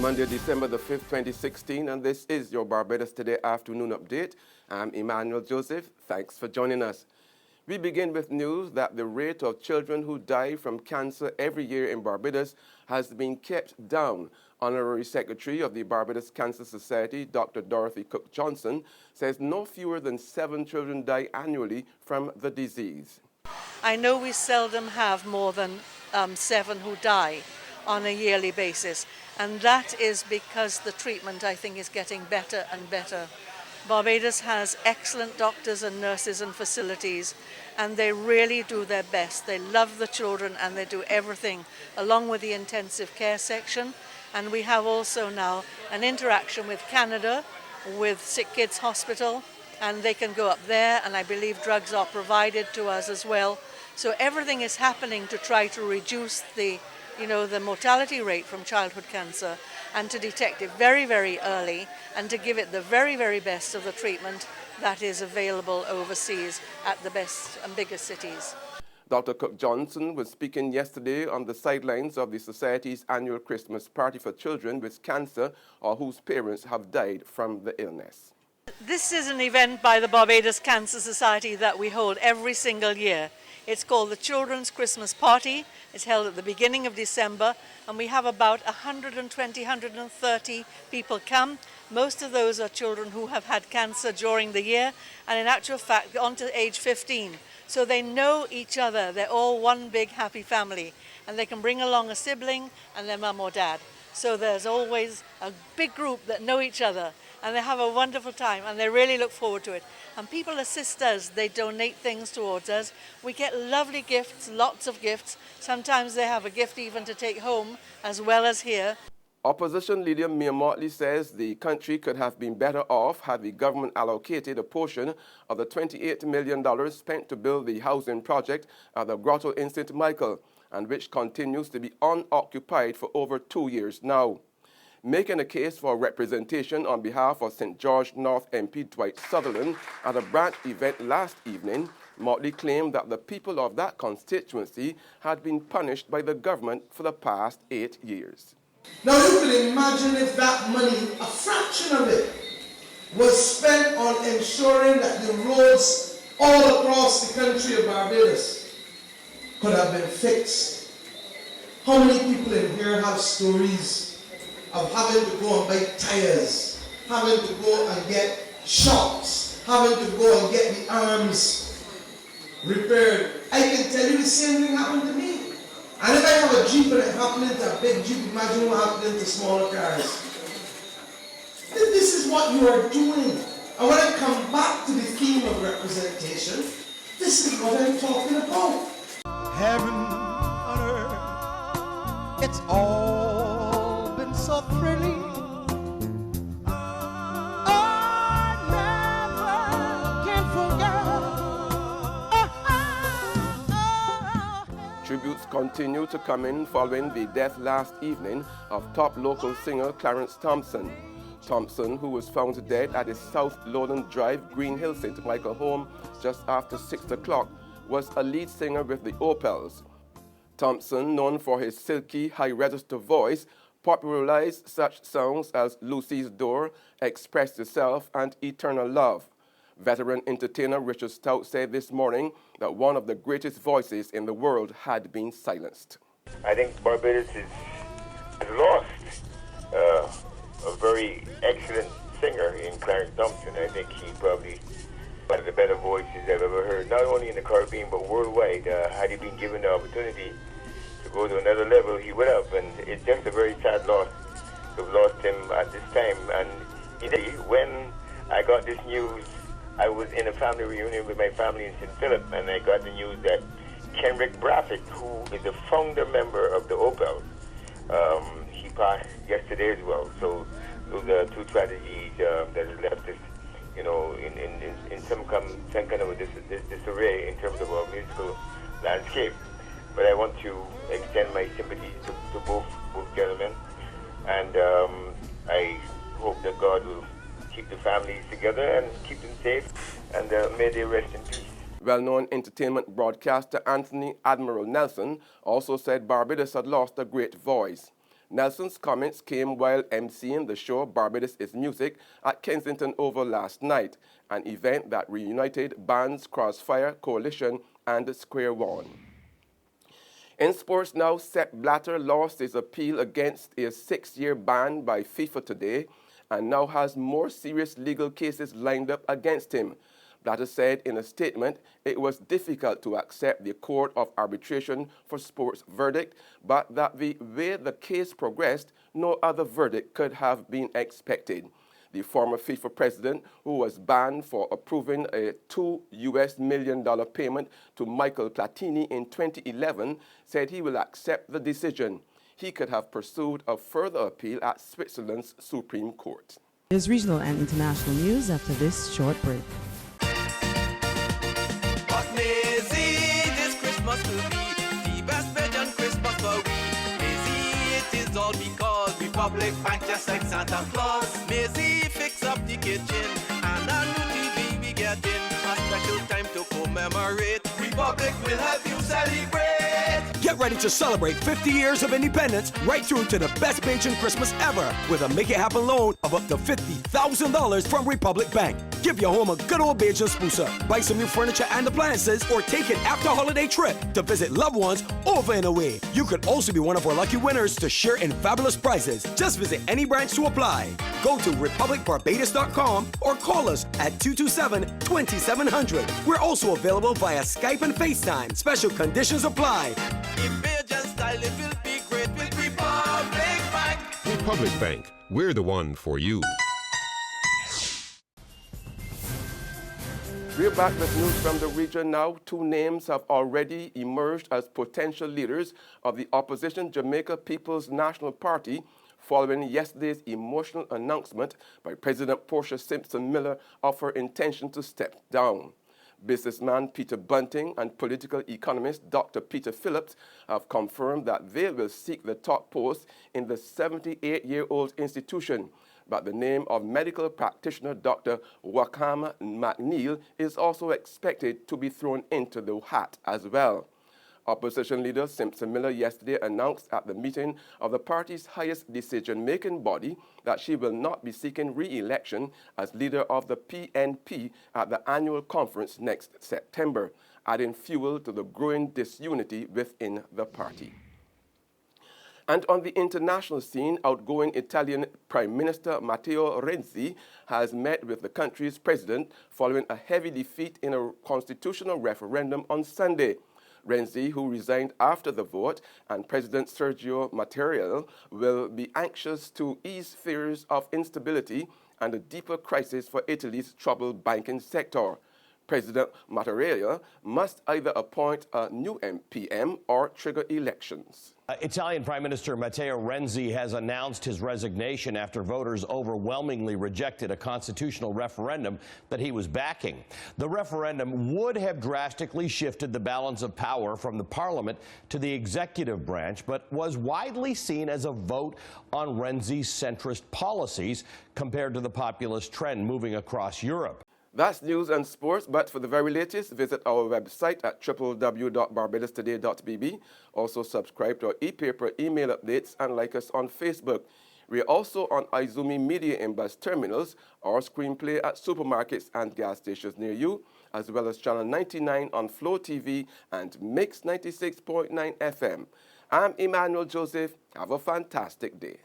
Monday, December the 5th, 2016, and this is your Barbados Today afternoon update. I'm Emmanuel Joseph. Thanks for joining us. We begin with news that the rate of children who die from cancer every year in Barbados has been kept down. Honorary Secretary of the Barbados Cancer Society, Dr. Dorothy Cook Johnson, says no fewer than 7 children die annually from the disease. I know we seldom have more than 7 who die on a yearly basis, and that is because the treatment, I think, is getting better and better. Barbados has excellent doctors and nurses and facilities, and they really do their best. They love the children and they do everything, along with the intensive care section. And we have also now an interaction with Canada, with Sick Kids Hospital, and they can go up there, and I believe drugs are provided to us as well. So everything is happening to try to reduce the mortality rate from childhood cancer, and to detect it very, very early, and to give it the very, very best of the treatment that is available overseas at the best and biggest cities. Dr. Cook Johnson was speaking yesterday on the sidelines of the Society's annual Christmas party for children with cancer or whose parents have died from the illness. This is an event by the Barbados Cancer Society that we hold every single year. It's called the Children's Christmas Party. It's held at the beginning of December, and we have about 120-130 people come. Most of those are children who have had cancer during the year, and in actual fact, on to age 15. So they know each other. They're all one big happy family, and they can bring along a sibling and their mum or dad. So there's always a big group that know each other, and they have a wonderful time, and they really look forward to it. And people assist us. They donate things towards us. We get lovely gifts, lots of gifts. Sometimes they have a gift even to take home as well as here. Opposition Leader Mia Mottley says the country could have been better off had the government allocated a portion of the $28 million spent to build the housing project at the Grotto in St. Michael, and which continues to be unoccupied for over 2 years now. Making a case for representation on behalf of St. George North MP Dwight Sutherland at a branch event last evening, Mottley claimed that the people of that constituency had been punished by the government for the past 8 years. Now you can imagine if that money, a fraction of it, was spent on ensuring that the roads all across the country of Barbados could have been fixed. How many people in here have stories of having to go and buy tires, having to go and get shocks, having to go and get the arms repaired? I can tell you the same thing happened to me. And if I have a Jeep and it happened to a big Jeep, imagine what happened to smaller cars. This is what you are doing. And when I come back to the theme of representation, this is what I'm talking about. Heaven on earth, it's all been so thrilling. Tributes continue to come in following the death last evening of top local singer Clarence Thompson. Thompson, who was found dead at his South Lowland Drive, Green Hill, St. Michael home just after 6 o'clock, was a lead singer with the Opals. Thompson, known for his silky, high-register voice, popularized such songs as Lucy's Door, Express Yourself, and Eternal Love. Veteran entertainer Richard Stout said this morning that one of the greatest voices in the world had been silenced. I think Barbados has lost a very excellent singer in Clarence Thompson. I think he probably one of the better voices I've ever heard, not only in the Caribbean but worldwide. Had he been given the opportunity to go to another level, he would have, and it's just a very sad loss to have lost him at this time. And when I got this news, I was in a family reunion with my family in St. Philip, and I got the news that Kenrick Brafitt, who is a founder member of the Opals, he passed yesterday as well. So those are two tragedies that has left us, in some kind of a disarray in terms of our musical landscape. But I want to extend my sympathies to both gentlemen, and I hope that God will keep the families together and keep them safe, and may they rest in peace. Well-known entertainment broadcaster Anthony Admiral Nelson also said Barbados had lost a great voice. Nelson's comments came while emceeing the show Barbados is Music at Kensington Oval last night, an event that reunited bands Crossfire, Coalition, and Square One. In sports now, Sepp Blatter lost his appeal against a 6-year ban by FIFA today and now has more serious legal cases lined up against him. Blatter said in a statement it was difficult to accept the Court of Arbitration for Sports verdict, but that the way the case progressed, no other verdict could have been expected. The former FIFA president, who was banned for approving a $2 million payment to Michael Platini in 2011, said he will accept the decision. He could have pursued a further appeal at Switzerland's Supreme Court. There's regional and international news after this short break. This Christmas will be the best Belgian Christmas for we. Maisie, it is all because Republic Bank just like Santa Claus. Maisie, fix up the kitchen and a new TV we get in. A special time to commemorate. Republic will help you celebrate. Get ready to celebrate 50 years of independence right through to the best Bajan Christmas ever with a Make It Happen loan of up to $50,000 from Republic Bank. Give your home a good old Bajan spooser, buy some new furniture and appliances, or take an after-holiday trip to visit loved ones over and away. You could also be one of our lucky winners to share in fabulous prizes. Just visit any branch to apply. Go to republicbarbados.com or call us at 227-2700. We're also available via Skype and FaceTime. Special conditions apply. In Bajan style, it will be great with Republic Bank. Republic Bank, we're the one for you. We're back with news from the region now. 2 names have already emerged as potential leaders of the opposition Jamaica People's National Party following yesterday's emotional announcement by President Portia Simpson Miller of her intention to step down. Businessman Peter Bunting and political economist Dr. Peter Phillips have confirmed that they will seek the top post in the 78-year-old institution. But the name of medical practitioner Dr. Wakama McNeil is also expected to be thrown into the hat as well. Opposition leader Simpson Miller yesterday announced at the meeting of the party's highest decision-making body that she will not be seeking re-election as leader of the PNP at the annual conference next September, adding fuel to the growing disunity within the party. And on the international scene, outgoing Italian Prime Minister Matteo Renzi has met with the country's president following a heavy defeat in a constitutional referendum on Sunday. Renzi, who resigned after the vote, and President Sergio Mattarella will be anxious to ease fears of instability and a deeper crisis for Italy's troubled banking sector. President Mattarella must either appoint a new PM or trigger elections. Italian Prime Minister Matteo Renzi has announced his resignation after voters overwhelmingly rejected a constitutional referendum that he was backing. The referendum would have drastically shifted the balance of power from the parliament to the executive branch, but was widely seen as a vote on Renzi's centrist policies compared to the populist trend moving across Europe. That's news and sports, but for the very latest, visit our website at www.barbadostoday.bb. Also subscribe to our e-paper email updates and like us on Facebook. We're also on Izumi Media in bus terminals or Screenplay at supermarkets and gas stations near you, as well as Channel 99 on Flow TV and Mix 96.9 FM. I'm Emmanuel Joseph. Have a fantastic day.